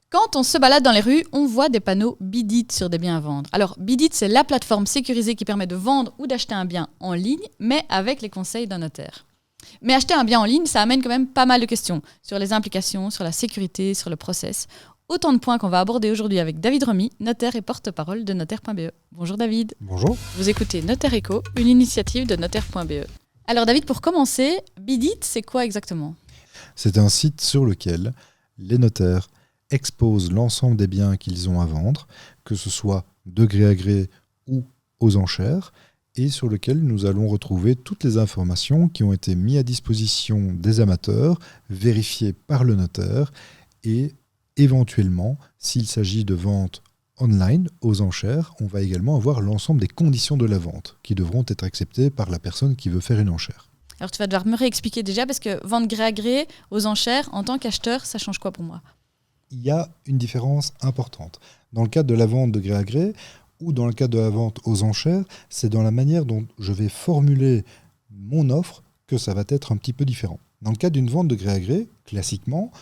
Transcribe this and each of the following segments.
Quand on se balade dans les rues, on voit des panneaux Bidit sur des biens à vendre. Alors, Bidit, c'est la plateforme sécurisée qui permet de vendre ou d'acheter un bien en ligne, mais avec les conseils d'un notaire. Mais acheter un bien en ligne, ça amène quand même pas mal de questions sur les implications, sur la sécurité, sur le process. Autant de points qu'on va aborder aujourd'hui avec David Remy, notaire et porte-parole de notaire.be. Bonjour David. Bonjour. Vous écoutez Notaire Echo, une initiative de notaire.be. Alors David, pour commencer, Bidit, c'est quoi exactement ? C'est un site sur lequel les notaires exposent l'ensemble des biens qu'ils ont à vendre, que ce soit de gré à gré ou aux enchères, et sur lequel nous allons retrouver toutes les informations qui ont été mises à disposition des amateurs, vérifiées par le notaire, et éventuellement, s'il s'agit de vente online aux enchères, on va également avoir l'ensemble des conditions de la vente qui devront être acceptées par la personne qui veut faire une enchère. Alors tu vas devoir me réexpliquer déjà, parce que vendre gré à gré aux enchères, en tant qu'acheteur, ça change quoi pour moi ? Il y a une différence importante. Dans le cadre de la vente de gré à gré ou dans le cadre de la vente aux enchères, c'est dans la manière dont je vais formuler mon offre que ça va être un petit peu différent. Dans le cadre d'une vente de gré à gré, classiquement,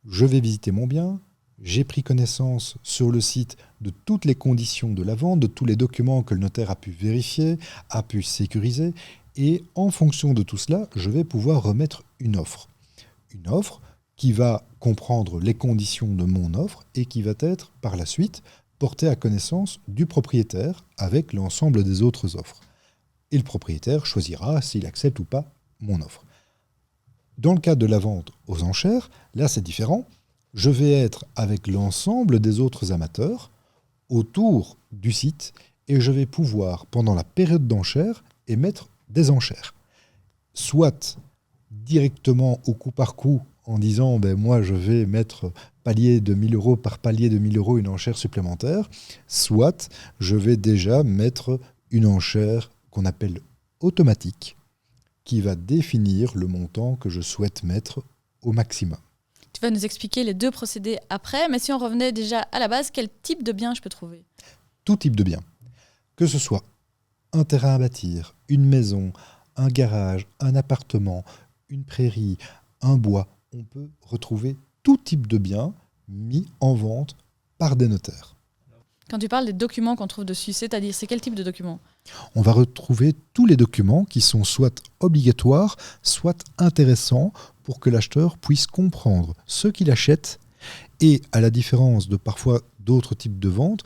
je vais visiter mon bien, j'ai pris connaissance sur le site de toutes les conditions de la vente, de tous les documents que le notaire a pu vérifier, a pu sécuriser, et en fonction de tout cela, je vais pouvoir remettre une offre. Une offre qui va comprendre les conditions de mon offre et qui va être, par la suite, portée à connaissance du propriétaire avec l'ensemble des autres offres. Et le propriétaire choisira s'il accepte ou pas mon offre. Dans le cadre de la vente aux enchères, là c'est différent. Je vais être avec l'ensemble des autres amateurs autour du site et je vais pouvoir, pendant la période d'enchères, émettre des enchères. Soit directement au coup par coup, en disant moi je vais mettre palier de 1000 euros par palier de 1000 euros une enchère supplémentaire, soit je vais déjà mettre une enchère qu'on appelle automatique, qui va définir le montant que je souhaite mettre au maximum. Tu vas nous expliquer les deux procédés après, mais si on revenait déjà à la base, quel type de bien je peux trouver ? Tout type de bien, que ce soit un terrain à bâtir, une maison, un garage, un appartement, une prairie, un bois, on peut retrouver tout type de biens mis en vente par des notaires. Quand tu parles des documents qu'on trouve dessus, c'est-à-dire c'est quel type de documents ? On va retrouver tous les documents qui sont soit obligatoires, soit intéressants pour que l'acheteur puisse comprendre ce qu'il achète et, à la différence de parfois d'autres types de ventes,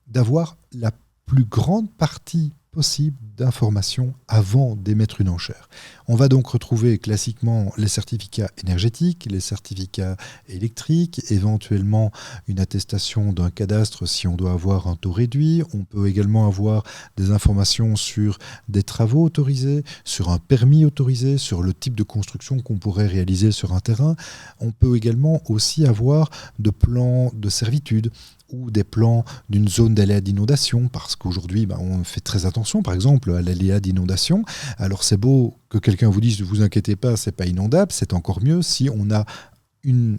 d'avoir la plus grande partie possible d'informations avant d'émettre une enchère. On va donc retrouver classiquement les certificats énergétiques, les certificats électriques, éventuellement une attestation d'un cadastre si on doit avoir un taux réduit. On peut également avoir des informations sur des travaux autorisés, sur un permis autorisé, sur le type de construction qu'on pourrait réaliser sur un terrain. On peut également aussi avoir de plans de servitude ou des plans d'une zone d'aléa d'inondation, parce qu'aujourd'hui, on fait très attention, par exemple, à l'aléa d'inondation. Alors c'est beau que quelqu'un vous dise « ne vous inquiétez pas, c'est pas inondable », c'est encore mieux si on a une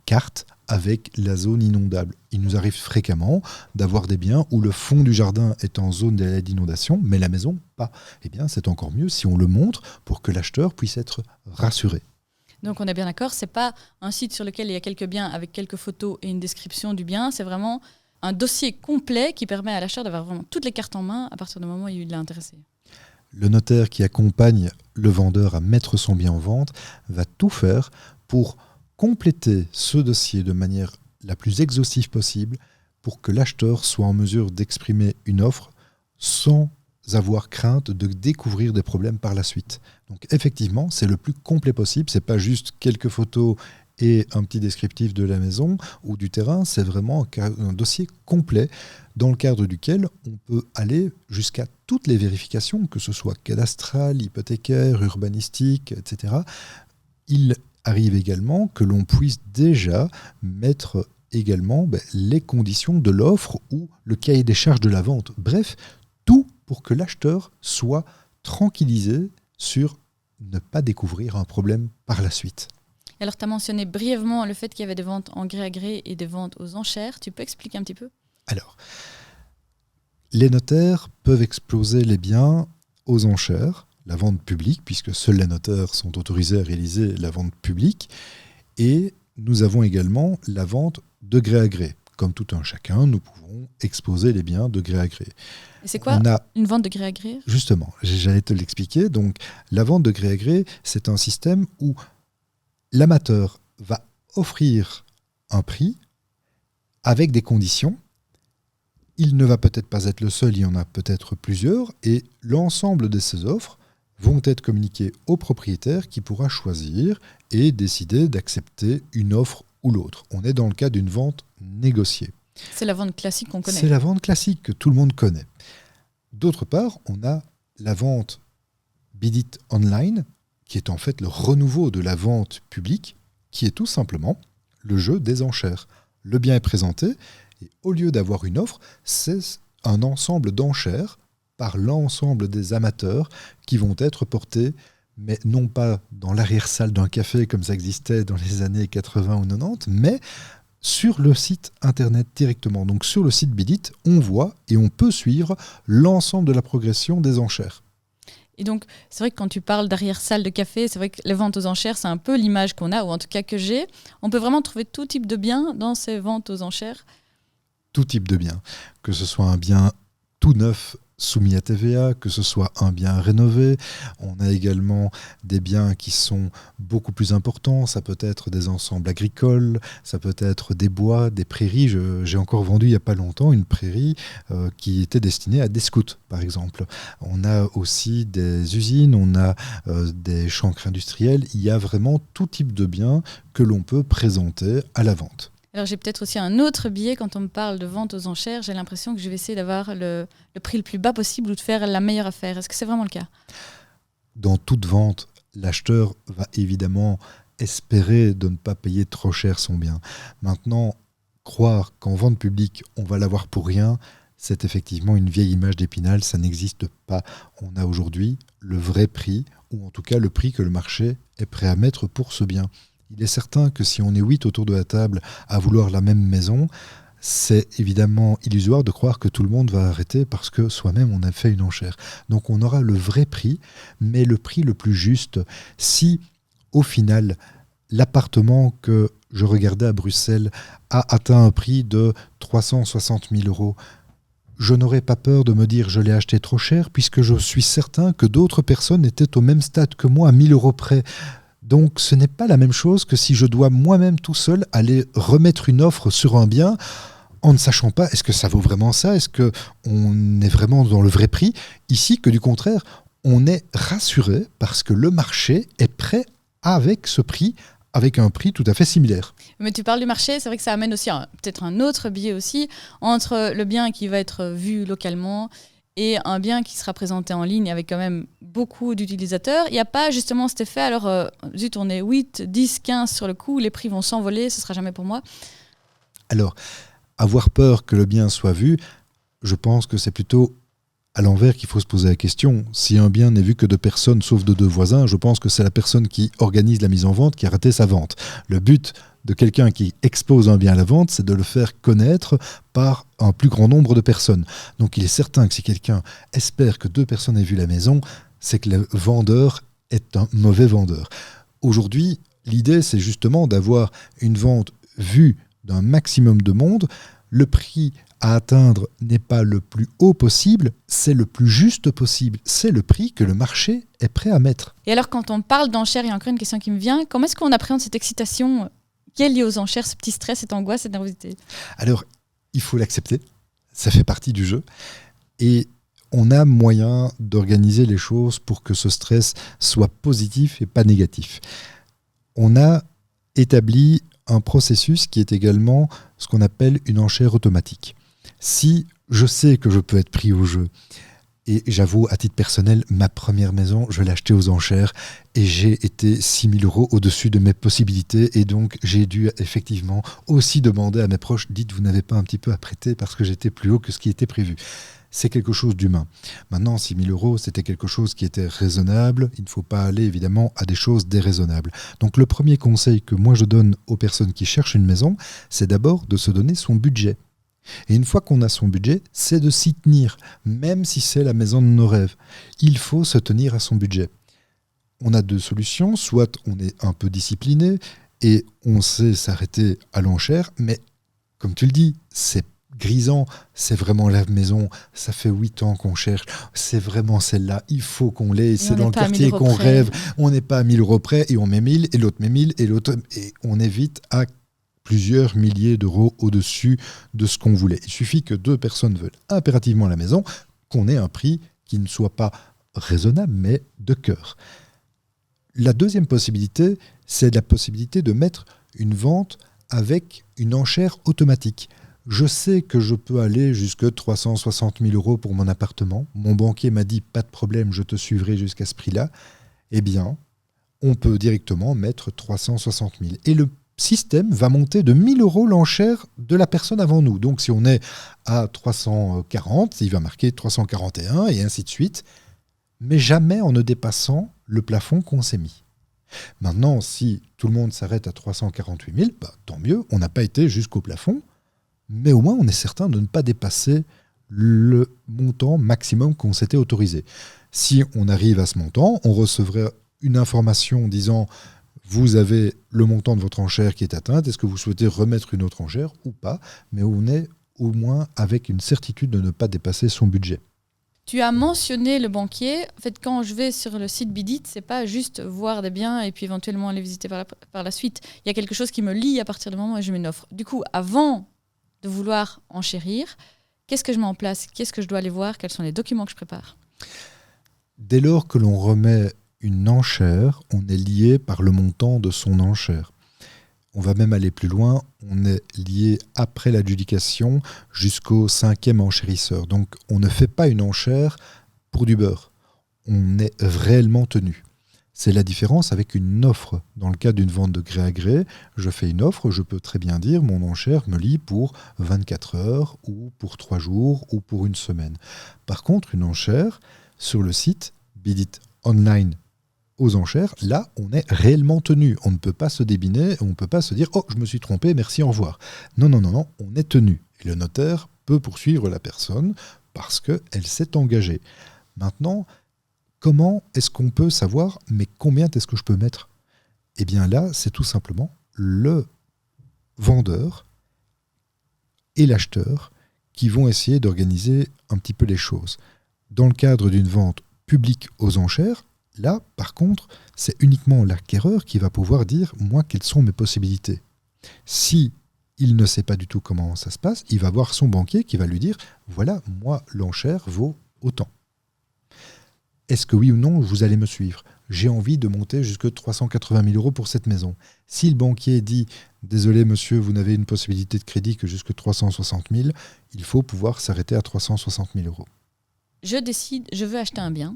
carte avec la zone inondable. Il nous arrive fréquemment d'avoir des biens où le fond du jardin est en zone d'aléa d'inondation, mais la maison pas. Eh bien, c'est encore mieux si on le montre pour que l'acheteur puisse être rassuré. Donc on est bien d'accord, c'est pas un site sur lequel il y a quelques biens avec quelques photos et une description du bien, c'est vraiment un dossier complet qui permet à l'acheteur d'avoir vraiment toutes les cartes en main à partir du moment où il est intéressé. Le notaire qui accompagne le vendeur à mettre son bien en vente va tout faire pour compléter ce dossier de manière la plus exhaustive possible pour que l'acheteur soit en mesure d'exprimer une offre sans avoir crainte de découvrir des problèmes par la suite. Donc effectivement, c'est le plus complet possible. C'est pas juste quelques photos et un petit descriptif de la maison ou du terrain. C'est vraiment un dossier complet dans le cadre duquel on peut aller jusqu'à toutes les vérifications, que ce soit cadastrales, hypothécaires, urbanistiques, etc. Il arrive également que l'on puisse déjà mettre également les conditions de l'offre ou le cahier des charges de la vente. Bref, tout pour que l'acheteur soit tranquillisé sur ne pas découvrir un problème par la suite. Alors, tu as mentionné brièvement le fait qu'il y avait des ventes en gré à gré et des ventes aux enchères. Tu peux expliquer un petit peu ? Alors, les notaires peuvent exposer les biens aux enchères, la vente publique, puisque seuls les notaires sont autorisés à réaliser la vente publique, et nous avons également la vente de gré à gré. Comme tout un chacun, nous pouvons exposer les biens de gré à gré. Et c'est quoi une vente de gré à gré ? Justement, j'allais te l'expliquer. Donc, la vente de gré à gré, c'est un système où l'amateur va offrir un prix avec des conditions. Il ne va peut-être pas être le seul, il y en a peut-être plusieurs, et l'ensemble de ces offres vont être communiquées au propriétaire qui pourra choisir et décider d'accepter une offre ou l'autre. On est dans le cas d'une vente négociée. C'est la vente classique qu'on connaît. C'est la vente classique que tout le monde connaît. D'autre part, on a la vente Bidit Online, qui est en fait le renouveau de la vente publique, qui est tout simplement le jeu des enchères. Le bien est présenté, et au lieu d'avoir une offre, c'est un ensemble d'enchères par l'ensemble des amateurs qui vont être portés, mais non pas dans l'arrière-salle d'un café comme ça existait dans les années 80 ou 90, mais sur le site internet directement. Donc sur le site Bidit, on voit et on peut suivre l'ensemble de la progression des enchères. Et donc, c'est vrai que quand tu parles d'arrière-salle de café, c'est vrai que les ventes aux enchères, c'est un peu l'image qu'on a, ou en tout cas que j'ai. On peut vraiment trouver tout type de biens dans ces ventes aux enchères. Tout type de biens, que ce soit un bien tout neuf soumis à TVA, que ce soit un bien rénové. On a également des biens qui sont beaucoup plus importants. Ça peut être des ensembles agricoles, ça peut être des bois, des prairies. J'ai encore vendu il n'y a pas longtemps une prairie qui était destinée à des scouts, par exemple. On a aussi des usines, on a des chancres industriels. Il y a vraiment tout type de biens que l'on peut présenter à la vente. Alors j'ai peut-être aussi un autre biais quand on me parle de vente aux enchères. J'ai l'impression que je vais essayer d'avoir le prix le plus bas possible ou de faire la meilleure affaire. Est-ce que c'est vraiment le cas ? Dans toute vente, l'acheteur va évidemment espérer de ne pas payer trop cher son bien. Maintenant, croire qu'en vente publique, on va l'avoir pour rien, c'est effectivement une vieille image d'Épinal, ça n'existe pas. On a aujourd'hui le vrai prix, ou en tout cas le prix que le marché est prêt à mettre pour ce bien. Il est certain que si on est 8 autour de la table à vouloir la même maison, c'est évidemment illusoire de croire que tout le monde va arrêter parce que soi-même on a fait une enchère. Donc on aura le vrai prix, mais le prix le plus juste. Si au final l'appartement que je regardais à Bruxelles a atteint un prix de 360 000 €, je n'aurais pas peur de me dire je l'ai acheté trop cher puisque je suis certain que d'autres personnes étaient au même stade que moi à 1 000 € près. Donc ce n'est pas la même chose que si je dois moi-même tout seul aller remettre une offre sur un bien en ne sachant pas est-ce que ça vaut vraiment ça, est-ce qu'on est vraiment dans le vrai prix. Ici, que du contraire, on est rassuré parce que le marché est prêt avec ce prix, avec un prix tout à fait similaire. Mais tu parles du marché, c'est vrai que ça amène aussi peut-être un autre biais aussi entre le bien qui va être vu localement et un bien qui sera présenté en ligne avec quand même beaucoup d'utilisateurs. Il n'y a pas justement cet effet, alors zut, on est 8, 10, 15 sur le coup, les prix vont s'envoler, ce ne sera jamais pour moi. Alors, avoir peur que le bien soit vu, je pense que c'est plutôt à l'envers qu'il faut se poser la question. Si un bien n'est vu que de personnes sauf de 2 voisins, je pense que c'est la personne qui organise la mise en vente qui a raté sa vente. Le but de quelqu'un qui expose un bien à la vente, c'est de le faire connaître par un plus grand nombre de personnes. Donc il est certain que si quelqu'un espère que 2 personnes aient vu la maison, c'est que le vendeur est un mauvais vendeur. Aujourd'hui, l'idée, c'est justement d'avoir une vente vue d'un maximum de monde. Le prix à atteindre n'est pas le plus haut possible, c'est le plus juste possible. C'est le prix que le marché est prêt à mettre. Et alors, quand on parle d'enchères, il y a encore une question qui me vient. Comment est-ce qu'on appréhende cette excitation qui est liée aux enchères, ce petit stress, cette angoisse, cette nervosité ? Alors, il faut l'accepter. Ça fait partie du jeu. Et on a moyen d'organiser les choses pour que ce stress soit positif et pas négatif. On a établi un processus qui est également ce qu'on appelle une enchère automatique. Si je sais que je peux être pris au jeu, et j'avoue, à titre personnel, ma première maison, je l'ai achetée aux enchères et j'ai été 6 000 € au-dessus de mes possibilités et donc j'ai dû effectivement aussi demander à mes proches, dites, vous n'avez pas un petit peu à prêter parce que j'étais plus haut que ce qui était prévu. C'est quelque chose d'humain. Maintenant, 6 000 €, c'était quelque chose qui était raisonnable. Il ne faut pas aller évidemment à des choses déraisonnables. Donc le premier conseil que moi je donne aux personnes qui cherchent une maison, c'est d'abord de se donner son budget. Et une fois qu'on a son budget, c'est de s'y tenir, même si c'est la maison de nos rêves. Il faut se tenir à son budget. On a 2 solutions, soit on est un peu discipliné et on sait s'arrêter à l'enchère, mais comme tu le dis, c'est grisant, c'est vraiment la maison, ça fait 8 ans qu'on cherche, c'est vraiment celle-là, il faut qu'on l'ait, c'est dans le quartier qu'on rêve, on n'est pas à 1000 euros près, et on met 1000, et l'autre met 1000, et l'autre, et on est vite à plusieurs milliers d'euros au-dessus de ce qu'on voulait. Il suffit que 2 personnes veulent impérativement la maison, qu'on ait un prix qui ne soit pas raisonnable, mais de cœur. La deuxième possibilité, c'est la possibilité de mettre une vente avec une enchère automatique. Je sais que je peux aller jusqu'à 360 000 euros pour mon appartement. Mon banquier m'a dit, pas de problème, je te suivrai jusqu'à ce prix-là. Eh bien, on peut directement mettre 360 000. Et le système va monter de 1 000 euros l'enchère de la personne avant nous. Donc, si on est à 340, il va marquer 341 et ainsi de suite. Mais jamais en ne dépassant le plafond qu'on s'est mis. Maintenant, si tout le monde s'arrête à 348 000, tant mieux, on n'a pas été jusqu'au plafond, mais au moins on est certain de ne pas dépasser le montant maximum qu'on s'était autorisé. Si on arrive à ce montant, on recevrait une information disant « vous avez le montant de votre enchère qui est atteinte, est-ce que vous souhaitez remettre une autre enchère ou pas ?» Mais on est au moins avec une certitude de ne pas dépasser son budget. Tu as mentionné le banquier. En fait, quand je vais sur le site Bidit, c'est pas juste voir des biens et puis éventuellement les visiter par la suite. Il y a quelque chose qui me lie à partir du moment où je mets une offre. Du coup, avant de vouloir enchérir, qu'est-ce que je mets en place? Qu'est-ce que je dois aller voir? Quels sont les documents que je prépare? Dès lors que l'on remet une enchère, on est lié par le montant de son enchère. On va même aller plus loin, on est lié après l'adjudication jusqu'au 5e enchérisseur. Donc on ne fait pas une enchère pour du beurre. On est réellement tenu. C'est la différence avec une offre. Dans le cas d'une vente de gré à gré, je fais une offre, je peux très bien dire mon enchère me lie pour 24 heures ou pour 3 jours ou pour une semaine. Par contre, une enchère sur le site Bidit Online aux enchères, là, on est réellement tenu. On ne peut pas se débiner, on ne peut pas se dire « Oh, je me suis trompé, merci, au revoir ». Non, on est tenu. Et le notaire peut poursuivre la personne parce qu'elle s'est engagée. Maintenant, comment est-ce qu'on peut savoir « Mais combien est-ce que je peux mettre ?» Eh bien là, c'est tout simplement le vendeur et l'acheteur qui vont essayer d'organiser un petit peu les choses. Dans le cadre d'une vente publique aux enchères, là, par contre, c'est uniquement l'acquéreur qui va pouvoir dire, moi, quelles sont mes possibilités. Si il ne sait pas du tout comment ça se passe, il va voir son banquier qui va lui dire, voilà, moi, l'enchère vaut autant. Est-ce que oui ou non, vous allez me suivre? J'ai envie de monter jusqu'à 380 000 euros pour cette maison. Si le banquier dit, désolé monsieur, vous n'avez une possibilité de crédit que jusqu'à 360 000, il faut pouvoir s'arrêter à 360 000 euros. Je décide, je veux acheter un bien.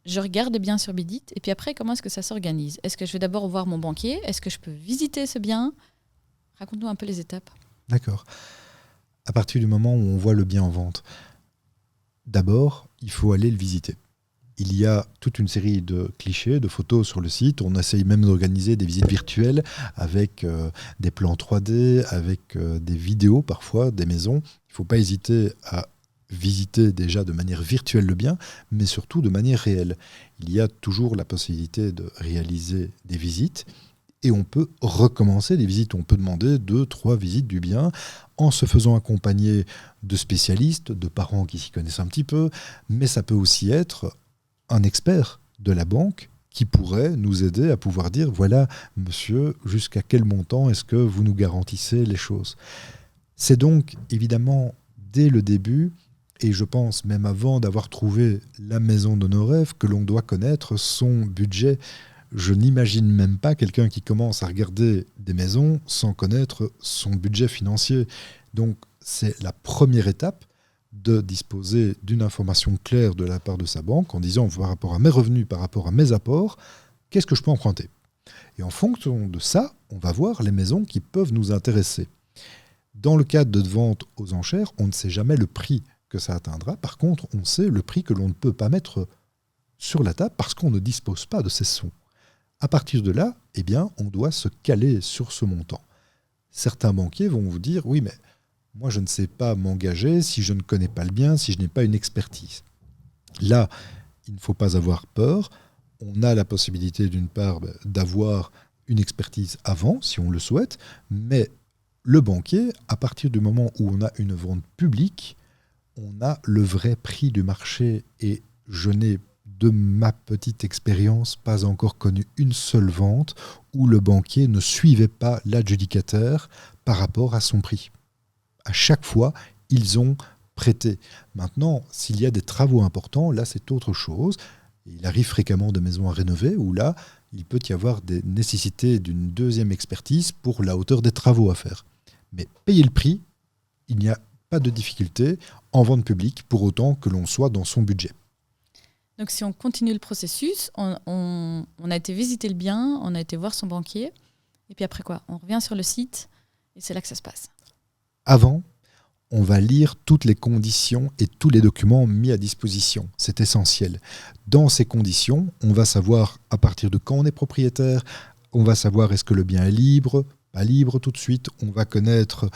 Je regarde bien sur Bidit, et puis après, comment est-ce que ça s'organise? Est-ce que je vais d'abord voir mon banquier? Est-ce que je peux visiter ce bien? Raconte-nous un peu les étapes. D'accord. À partir du moment où on voit le bien en vente, d'abord, il faut aller le visiter. Il y a toute une série de clichés, de photos sur le site. On essaye même d'organiser des visites virtuelles avec des plans 3D, avec des vidéos parfois, des maisons. Il ne faut pas hésiter à visiter déjà de manière virtuelle le bien, mais surtout de manière réelle. Il y a toujours la possibilité de réaliser des visites et on peut recommencer des visites. On peut demander 2-3 visites du bien en se faisant accompagner de spécialistes, de parents qui s'y connaissent un petit peu, mais ça peut aussi être un expert de la banque qui pourrait nous aider à pouvoir dire, voilà, monsieur, jusqu'à quel montant est-ce que vous nous garantissez les choses? C'est donc évidemment dès le début, et je pense même avant d'avoir trouvé la maison de nos rêves, que l'on doit connaître son budget. Je n'imagine même pas quelqu'un qui commence à regarder des maisons sans connaître son budget financier. Donc c'est la première étape de disposer d'une information claire de la part de sa banque en disant par rapport à mes revenus, par rapport à mes apports, qu'est-ce que je peux emprunter? Et en fonction de ça, on va voir les maisons qui peuvent nous intéresser. Dans le cadre de vente aux enchères, on ne sait jamais le prix que ça atteindra. Par contre, on sait le prix que l'on ne peut pas mettre sur la table parce qu'on ne dispose pas de ces sons. À partir de là, eh bien, on doit se caler sur ce montant. Certains banquiers vont vous dire « Oui, mais moi, je ne sais pas m'engager si je ne connais pas le bien, si je n'ai pas une expertise. » Là, il ne faut pas avoir peur. On a la possibilité, d'une part, d'avoir une expertise avant, si on le souhaite, mais le banquier, à partir du moment où on a une vente publique, on a le vrai prix du marché et je n'ai, de ma petite expérience, pas encore connu une seule vente où le banquier ne suivait pas l'adjudicataire par rapport à son prix. À chaque fois, ils ont prêté. Maintenant, s'il y a des travaux importants, là c'est autre chose. Il arrive fréquemment de maisons à rénover où là, il peut y avoir des nécessités d'une deuxième expertise pour la hauteur des travaux à faire. Mais payer le prix, il n'y a pas de difficulté en vente publique pour autant que l'on soit dans son budget. Donc si on continue le processus, on a été visiter le bien, on a été voir son banquier, et puis après quoi? On revient sur le site et c'est là que ça se passe. Avant, on va lire toutes les conditions et tous les documents mis à disposition. C'est essentiel. Dans ces conditions, on va savoir à partir de quand on est propriétaire, on va savoir est-ce que le bien est libre, pas libre tout de suite, on va connaître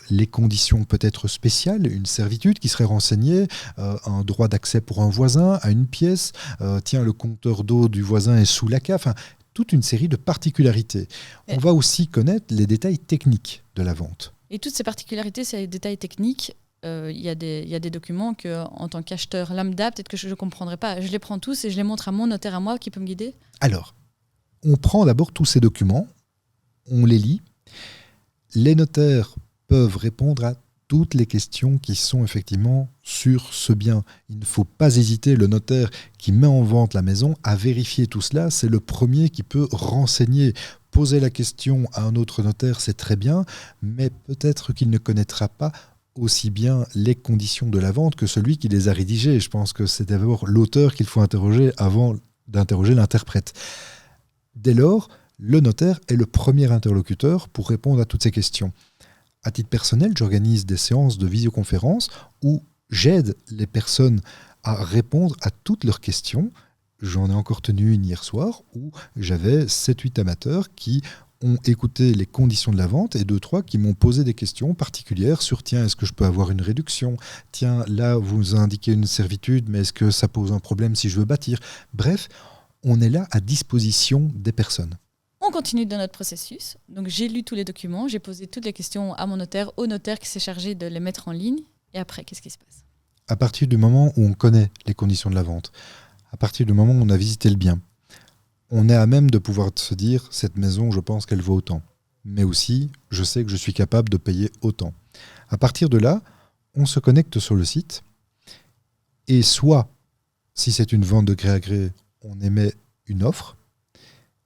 les conditions peut-être spéciales, une servitude qui serait renseignée, un droit d'accès pour un voisin à une pièce, tiens, le compteur d'eau du voisin est sous la cave, enfin, toute une série de particularités. On va aussi connaître les détails techniques de la vente. Et toutes ces particularités, ces détails techniques, il y a des documents que, en tant qu'acheteur lambda, peut-être que je ne comprendrai pas. Je les prends tous et je les montre à mon notaire à moi qui peut me guider. Alors, on prend d'abord tous ces documents, on les lit. Les notaires peuvent répondre à toutes les questions qui sont effectivement sur ce bien. Il ne faut pas hésiter, le notaire qui met en vente la maison, à vérifier tout cela. C'est le premier qui peut renseigner. Poser la question à un autre notaire, c'est très bien, mais peut-être qu'il ne connaîtra pas aussi bien les conditions de la vente que celui qui les a rédigées. Je pense que c'est d'abord l'auteur qu'il faut interroger avant d'interroger l'interprète. Dès lors, le notaire est le premier interlocuteur pour répondre à toutes ces questions. À titre personnel, j'organise des séances de visioconférence où j'aide les personnes à répondre à toutes leurs questions. J'en ai encore tenu une hier soir où j'avais 7-8 amateurs qui ont écouté les conditions de la vente et 2-3 qui m'ont posé des questions particulières sur tiens, est-ce que je peux avoir une réduction? Tiens, là, vous indiquez une servitude, mais est-ce que ça pose un problème si je veux bâtir? Bref, on est là à disposition des personnes. On continue dans notre processus. Donc j'ai lu tous les documents, j'ai posé toutes les questions à mon notaire, au notaire qui s'est chargé de les mettre en ligne. Et après, qu'est-ce qui se passe? À partir du moment où on connaît les conditions de la vente, à partir du moment où on a visité le bien, on est à même de pouvoir se dire cette maison, je pense qu'elle vaut autant. Mais aussi, je sais que je suis capable de payer autant. À partir de là, on se connecte sur le site et soit, si c'est une vente de gré à gré, on émet une offre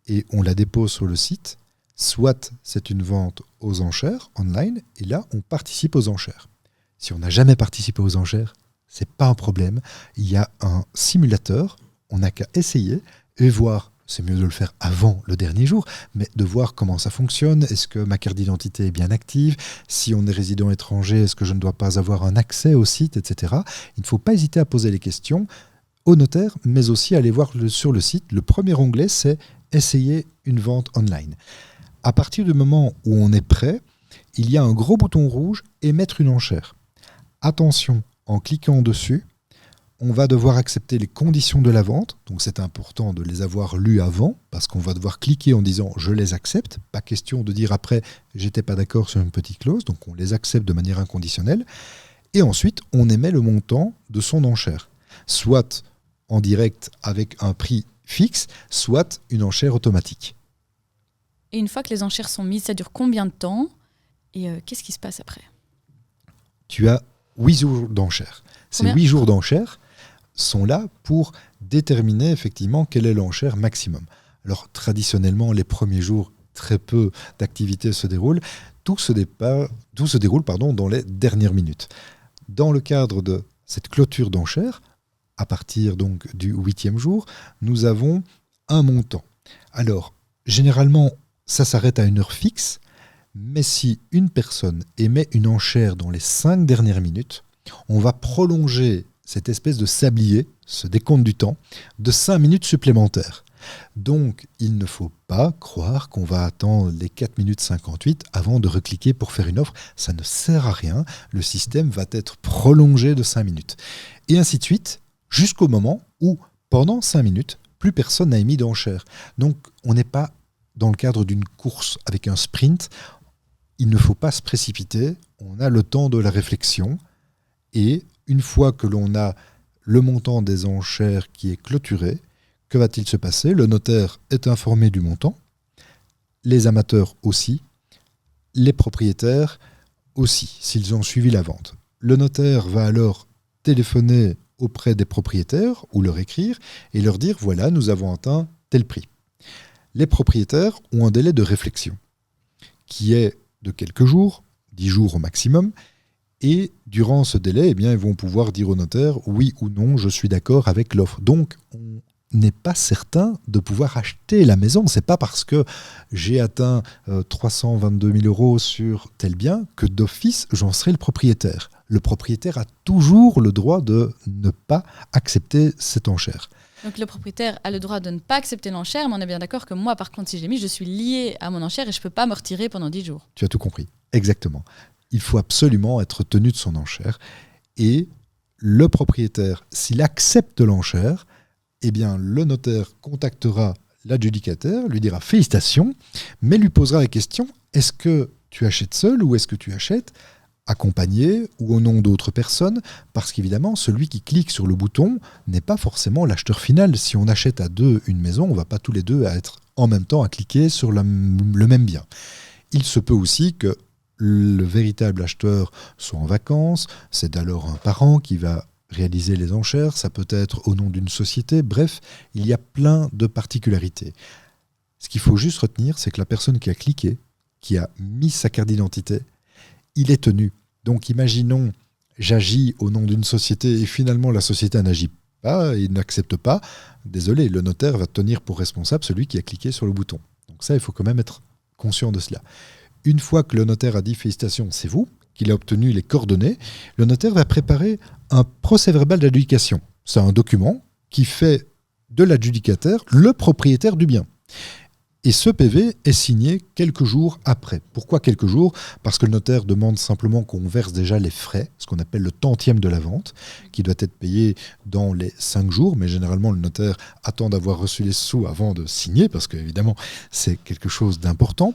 et on la dépose sur le site, soit c'est une vente aux enchères online, et là, on participe aux enchères. Si on n'a jamais participé aux enchères, c'est pas un problème. Il y a un simulateur, on n'a qu'à essayer et voir, c'est mieux de le faire avant le dernier jour, mais de voir comment ça fonctionne, est-ce que ma carte d'identité est bien active, si on est résident étranger, est-ce que je ne dois pas avoir un accès au site, etc. Il ne faut pas hésiter à poser les questions au notaire, mais aussi aller voir sur le site. Le premier onglet, c'est essayer une vente online. À partir du moment où on est prêt, il y a un gros bouton rouge « Émettre une enchère ». Attention, en cliquant dessus, on va devoir accepter les conditions de la vente. Donc c'est important de les avoir lues avant, parce qu'on va devoir cliquer en disant « je les accepte ». Pas question de dire après « j'étais pas d'accord sur une petite clause ». Donc on les accepte de manière inconditionnelle. Et ensuite, on émet le montant de son enchère. Soit en direct avec un prix fixe, soit une enchère automatique. Et une fois que les enchères sont mises, ça dure combien de temps? Et qu'est-ce qui se passe après? Tu as 8 jours d'enchères. Ces 8 jours d'enchères sont là pour déterminer effectivement quelle est l'enchère maximum. Alors traditionnellement, les premiers jours, très peu d'activités se déroulent. Tout se déroule dans les dernières minutes. Dans le cadre de cette clôture d'enchères, à partir donc du 8e jour, nous avons un montant. Alors, généralement, ça s'arrête à une heure fixe, mais si une personne émet une enchère dans les 5 dernières minutes, on va prolonger cette espèce de sablier, ce décompte du temps, de 5 minutes supplémentaires. Donc, il ne faut pas croire qu'on va attendre les 4 minutes 58 avant de recliquer pour faire une offre. Ça ne sert à rien. Le système va être prolongé de 5 minutes. Et ainsi de suite, jusqu'au moment où, pendant 5 minutes, plus personne n'a émis d'enchère. Donc, on n'est pas dans le cadre d'une course avec un sprint, il ne faut pas se précipiter. On a le temps de la réflexion. Et une fois que l'on a le montant des enchères qui est clôturé, que va-t-il se passer ? Le notaire est informé du montant, les amateurs aussi, les propriétaires aussi, s'ils ont suivi la vente. Le notaire va alors téléphoner auprès des propriétaires ou leur écrire et leur dire « voilà, nous avons atteint tel prix ». Les propriétaires ont un délai de réflexion qui est de quelques jours, 10 jours au maximum, et durant ce délai, eh bien, ils vont pouvoir dire au notaire « oui ou non, je suis d'accord avec l'offre ». Donc, on n'est pas certain de pouvoir acheter la maison. Ce n'est pas parce que j'ai atteint 322 000 € sur tel bien que d'office, j'en serai le propriétaire. Le propriétaire a toujours le droit de ne pas accepter cette enchère. Donc le propriétaire a le droit de ne pas accepter l'enchère, mais on est bien d'accord que moi, par contre, si je l'ai mis, je suis lié à mon enchère et je ne peux pas me retirer pendant 10 jours. Tu as tout compris, exactement. Il faut absolument être tenu de son enchère. Et le propriétaire, s'il accepte l'enchère, eh bien, le notaire contactera l'adjudicataire, lui dira félicitations, mais lui posera la question, est-ce que tu achètes seul ou est-ce que tu achètes accompagné ou au nom d'autres personnes ? Parce qu'évidemment, celui qui clique sur le bouton n'est pas forcément l'acheteur final. Si on achète à deux une maison, on ne va pas tous les deux être en même temps à cliquer sur le même bien. Il se peut aussi que le véritable acheteur soit en vacances, c'est alors un parent qui va réaliser les enchères, ça peut être au nom d'une société, bref, il y a plein de particularités. Ce qu'il faut juste retenir, c'est que la personne qui a cliqué, qui a mis sa carte d'identité, il est tenu. Donc imaginons, j'agis au nom d'une société et finalement la société n'agit pas, il n'accepte pas, désolé, le notaire va tenir pour responsable celui qui a cliqué sur le bouton. Donc ça, il faut quand même être conscient de cela. Une fois que le notaire a dit félicitations, c'est vous, qu'il a obtenu les coordonnées, le notaire va préparer un procès-verbal d'adjudication. C'est un document qui fait de l'adjudicataire le propriétaire du bien. Et ce PV est signé quelques jours après. Pourquoi quelques jours ? Parce que le notaire demande simplement qu'on verse déjà les frais, ce qu'on appelle le tantième de la vente, qui doit être payé dans les 5 jours, mais généralement le notaire attend d'avoir reçu les sous avant de signer, parce qu'évidemment c'est quelque chose d'important.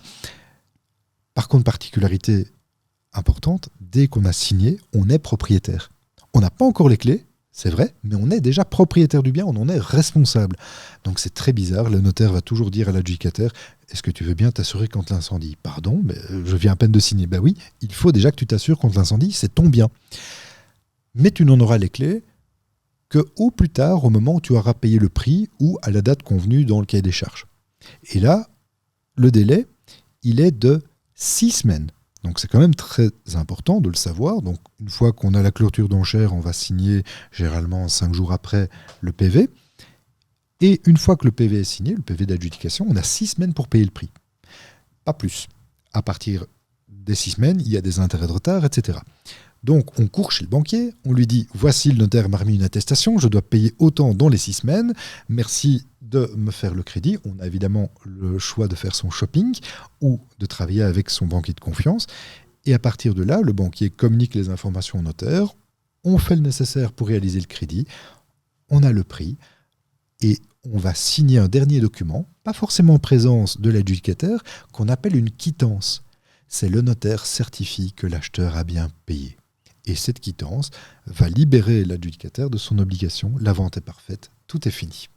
Par contre, particularité importante, dès qu'on a signé, on est propriétaire. On n'a pas encore les clés, c'est vrai, mais on est déjà propriétaire du bien, on en est responsable. Donc c'est très bizarre, le notaire va toujours dire à l'adjudicataire « Est-ce que tu veux bien t'assurer contre l'incendie ?» « Pardon, mais je viens à peine de signer. » Ben oui, il faut déjà que tu t'assures contre l'incendie, c'est ton bien. Mais tu n'en auras les clés qu'au plus tard, au moment où tu auras payé le prix ou à la date convenue dans le cahier des charges. Et là, le délai, il est de 6 semaines. Donc c'est quand même très important de le savoir. Donc une fois qu'on a la clôture d'enchères, on va signer généralement 5 jours après le PV. Et une fois que le PV est signé, le PV d'adjudication, on a 6 semaines pour payer le prix. Pas plus. À partir des 6 semaines, il y a des intérêts de retard, etc. Donc on court chez le banquier, on lui dit « Voici, le notaire m'a remis une attestation, je dois payer autant dans les 6 semaines. Merci de me faire le crédit. » On a évidemment le choix de faire son shopping ou de travailler avec son banquier de confiance. Et à partir de là, le banquier communique les informations au notaire. On fait le nécessaire pour réaliser le crédit. On a le prix. Et on va signer un dernier document, pas forcément en présence de l'adjudicataire, qu'on appelle une quittance. C'est le notaire certifie que l'acheteur a bien payé. Et cette quittance va libérer l'adjudicataire de son obligation. La vente est parfaite, tout est fini.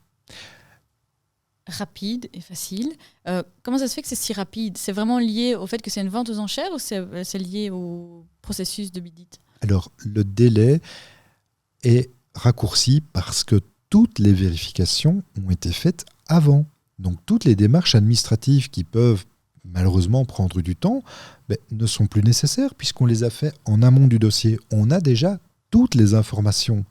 Rapide et facile. Comment ça se fait que c'est si rapide ? C'est vraiment lié au fait que c'est une vente aux enchères ou c'est lié au processus de bidit ? Alors, le délai est raccourci parce que toutes les vérifications ont été faites avant. Donc, toutes les démarches administratives qui peuvent malheureusement prendre du temps ne sont plus nécessaires puisqu'on les a fait en amont du dossier. On a déjà toutes les informations.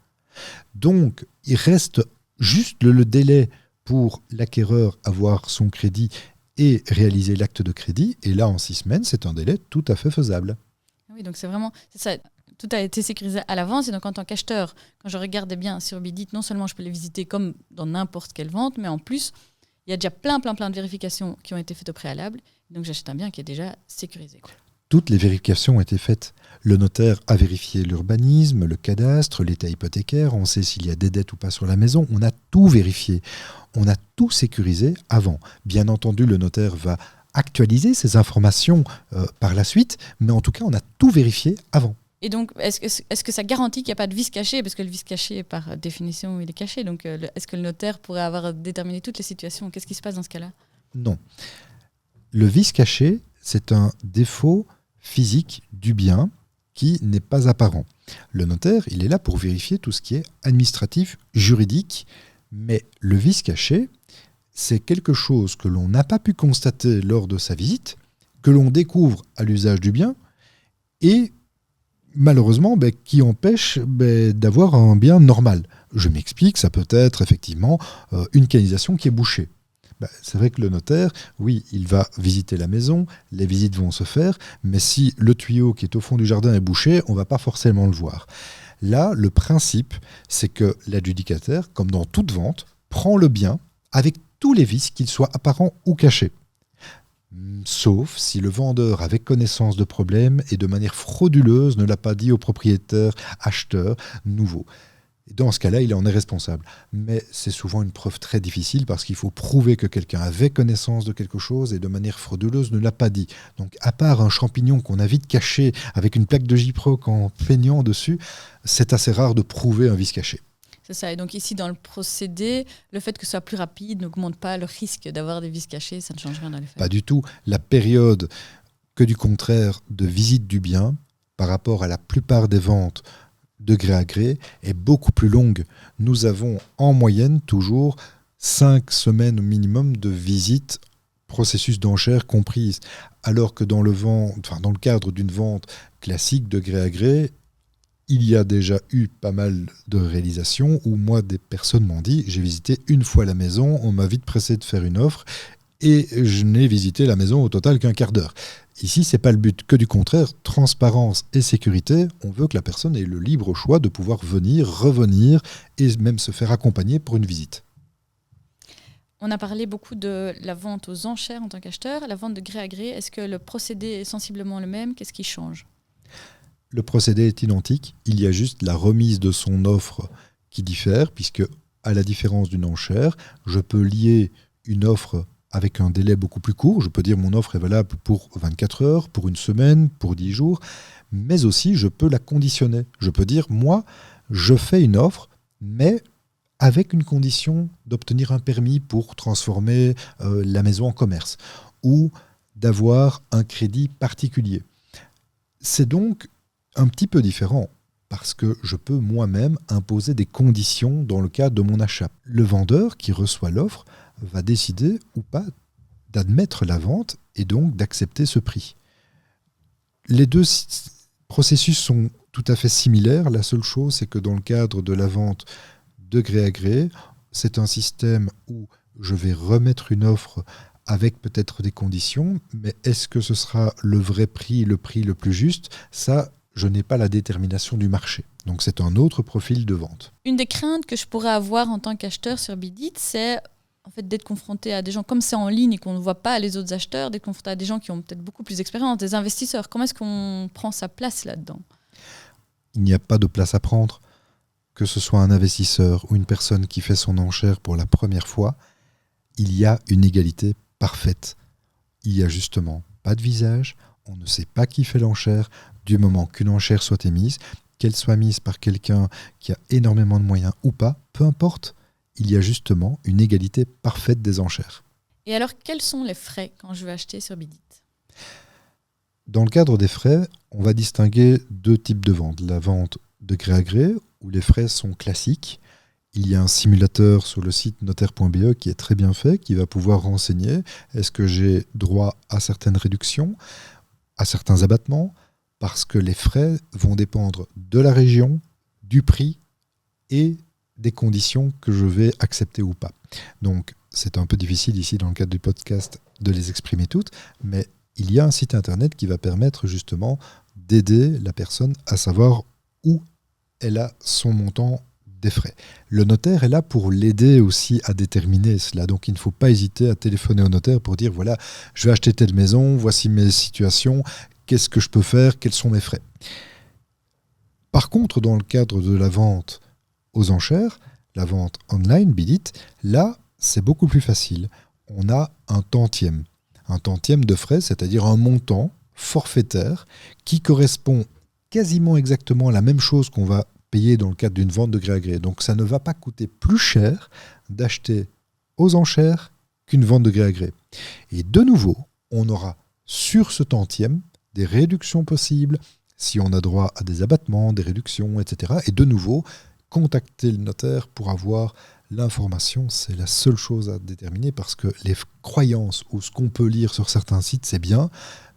Donc, il reste juste le délai pour l'acquéreur avoir son crédit et réaliser l'acte de crédit. Et là, en 6 semaines, c'est un délai tout à fait faisable. Oui, donc c'est ça. Tout a été sécurisé à l'avance. Et donc, en tant qu'acheteur, quand je regarde des biens sur Bidit, non seulement je peux les visiter comme dans n'importe quelle vente, mais en plus, il y a déjà plein de vérifications qui ont été faites au préalable. Donc, j'achète un bien qui est déjà sécurisé. Toutes les vérifications ont été faites. Le notaire a vérifié l'urbanisme, le cadastre, l'état hypothécaire, on sait s'il y a des dettes ou pas sur la maison, on a tout vérifié, on a tout sécurisé avant. Bien entendu, le notaire va actualiser ces informations par la suite, mais en tout cas, on a tout vérifié avant. Et donc, est-ce que ça garantit qu'il n'y a pas de vice caché? Parce que le vice caché, par définition, il est caché. Donc, est-ce que le notaire pourrait avoir déterminé toutes les situations? Qu'est-ce qui se passe dans ce cas-là? Non. Le vice caché, c'est un défaut physique du bien qui n'est pas apparent. Le notaire, il est là pour vérifier tout ce qui est administratif, juridique, mais le vice caché, c'est quelque chose que l'on n'a pas pu constater lors de sa visite, que l'on découvre à l'usage du bien, et malheureusement, qui empêche d'avoir un bien normal. Je m'explique, ça peut être effectivement une canalisation qui est bouchée. C'est vrai que le notaire, oui, il va visiter la maison, les visites vont se faire, mais si le tuyau qui est au fond du jardin est bouché, on ne va pas forcément le voir. Là, le principe, c'est que l'adjudicataire, comme dans toute vente, prend le bien avec tous les vices, qu'ils soient apparents ou cachés. Sauf si le vendeur avait connaissance de problèmes et de manière frauduleuse ne l'a pas dit au propriétaire acheteur nouveau. Et dans ce cas-là, il en est responsable. Mais c'est souvent une preuve très difficile parce qu'il faut prouver que quelqu'un avait connaissance de quelque chose et de manière frauduleuse ne l'a pas dit. Donc à part un champignon qu'on a vite caché avec une plaque de Gyproc en peignant dessus, c'est assez rare de prouver un vice caché. C'est ça. Et donc ici, dans le procédé, le fait que ce soit plus rapide n'augmente pas le risque d'avoir des vices cachés, ça ne change rien dans les faits. Pas du tout. La période, que du contraire, de visite du bien, par rapport à la plupart des ventes de gré à gré, est beaucoup plus longue. Nous avons en moyenne toujours 5 semaines au minimum de visite, processus d'enchère comprise. Alors que dans le cadre d'une vente classique de gré à gré, il y a déjà eu pas mal de réalisations où moi, des personnes m'ont dit « j'ai visité une fois la maison, on m'a vite pressé de faire une offre et je n'ai visité la maison au total qu'un quart d'heure ». Ici, ce n'est pas le but, que du contraire, transparence et sécurité, on veut que la personne ait le libre choix de pouvoir venir, revenir et même se faire accompagner pour une visite. On a parlé beaucoup de la vente aux enchères en tant qu'acheteur, la vente de gré à gré. Est-ce que le procédé est sensiblement le même? Qu'est-ce qui change? Le procédé est identique, il y a juste la remise de son offre qui diffère, puisque à la différence d'une enchère, je peux lier une offre avec un délai beaucoup plus court. Je peux dire mon offre est valable pour 24 heures, pour une semaine, pour 10 jours, mais aussi je peux la conditionner. Je peux dire, moi, je fais une offre, mais avec une condition d'obtenir un permis pour transformer la maison en commerce, ou d'avoir un crédit particulier. C'est donc un petit peu différent, parce que je peux moi-même imposer des conditions dans le cadre de mon achat. Le vendeur qui reçoit l'offre va décider ou pas d'admettre la vente et donc d'accepter ce prix. Les deux processus sont tout à fait similaires. La seule chose, c'est que dans le cadre de la vente de gré à gré, c'est un système où je vais remettre une offre avec peut-être des conditions, mais est-ce que ce sera le vrai prix, le prix le plus juste? Ça, je n'ai pas la détermination du marché. Donc c'est un autre profil de vente. Une des craintes que je pourrais avoir en tant qu'acheteur sur Bidit, c'est en fait d'être confronté à des gens, comme c'est en ligne et qu'on ne voit pas les autres acheteurs, d'être confronté à des gens qui ont peut-être beaucoup plus d'expérience, des investisseurs. Comment est-ce qu'on prend sa place là-dedans? Il n'y a pas de place à prendre. Que ce soit un investisseur ou une personne qui fait son enchère pour la première fois, il y a une égalité parfaite. Il y a justement pas de visage, on ne sait pas qui fait l'enchère. Du moment qu'une enchère soit émise, qu'elle soit mise par quelqu'un qui a énormément de moyens ou pas, peu importe, il y a justement une égalité parfaite des enchères. Et alors, quels sont les frais quand je veux acheter sur Bidit? Dans le cadre des frais, on va distinguer deux types de ventes. La vente de gré à gré, où les frais sont classiques. Il y a un simulateur sur le site notaire.be qui est très bien fait, qui va pouvoir renseigner est-ce que j'ai droit à certaines réductions, à certains abattements, parce que les frais vont dépendre de la région, du prix et des conditions que je vais accepter ou pas. Donc, c'est un peu difficile ici dans le cadre du podcast de les exprimer toutes, mais il y a un site internet qui va permettre justement d'aider la personne à savoir où elle a son montant des frais. Le notaire est là pour l'aider aussi à déterminer cela. Donc, il ne faut pas hésiter à téléphoner au notaire pour dire, voilà, je vais acheter telle maison, voici mes situations, qu'est-ce que je peux faire, quels sont mes frais. Par contre, dans le cadre de la vente aux enchères, la vente online, Bidit, là, c'est beaucoup plus facile. On a un tantième de frais, c'est-à-dire un montant forfaitaire qui correspond quasiment exactement à la même chose qu'on va payer dans le cadre d'une vente de gré à gré. Donc ça ne va pas coûter plus cher d'acheter aux enchères qu'une vente de gré à gré. Et de nouveau, on aura sur ce tantième des réductions possibles, si on a droit à des abattements, des réductions, etc. Et de nouveau, contacter le notaire pour avoir l'information, c'est la seule chose à déterminer, parce que les croyances ou ce qu'on peut lire sur certains sites, c'est bien,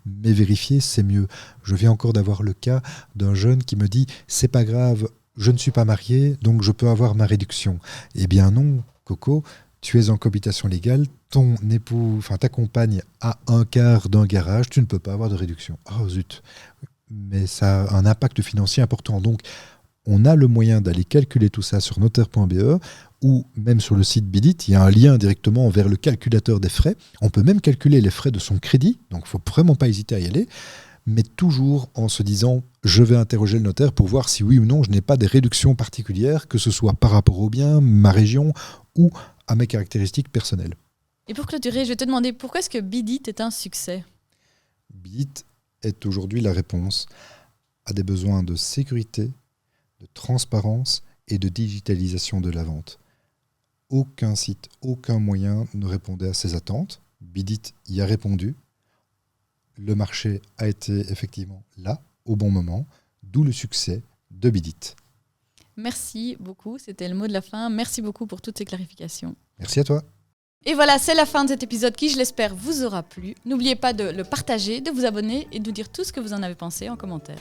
mais vérifier, c'est mieux. Je viens encore d'avoir le cas d'un jeune qui me dit « c'est pas grave, je ne suis pas marié, donc je peux avoir ma réduction ». Eh bien non, Coco, tu es en cohabitation légale, ton époux, enfin ta compagne a un quart d'un garage, tu ne peux pas avoir de réduction. Oh zut. Mais ça a un impact financier important. Donc, on a le moyen d'aller calculer tout ça sur notaire.be ou même sur le site Bidit. Il y a un lien directement vers le calculateur des frais. On peut même calculer les frais de son crédit, donc il ne faut vraiment pas hésiter à y aller, mais toujours en se disant « je vais interroger le notaire pour voir si oui ou non je n'ai pas des réductions particulières, que ce soit par rapport au bien, ma région ou à mes caractéristiques personnelles ». Et pour clôturer, je vais te demander pourquoi est-ce que Bidit est un succès ? Bidit est aujourd'hui la réponse à des besoins de sécurité, de transparence et de digitalisation de la vente. Aucun site, aucun moyen ne répondait à ces attentes. Bidit y a répondu. Le marché a été effectivement là, au bon moment, d'où le succès de Bidit. Merci beaucoup, c'était le mot de la fin. Merci beaucoup pour toutes ces clarifications. Merci à toi. Et voilà, c'est la fin de cet épisode qui, je l'espère, vous aura plu. N'oubliez pas de le partager, de vous abonner et de nous dire tout ce que vous en avez pensé en commentaire.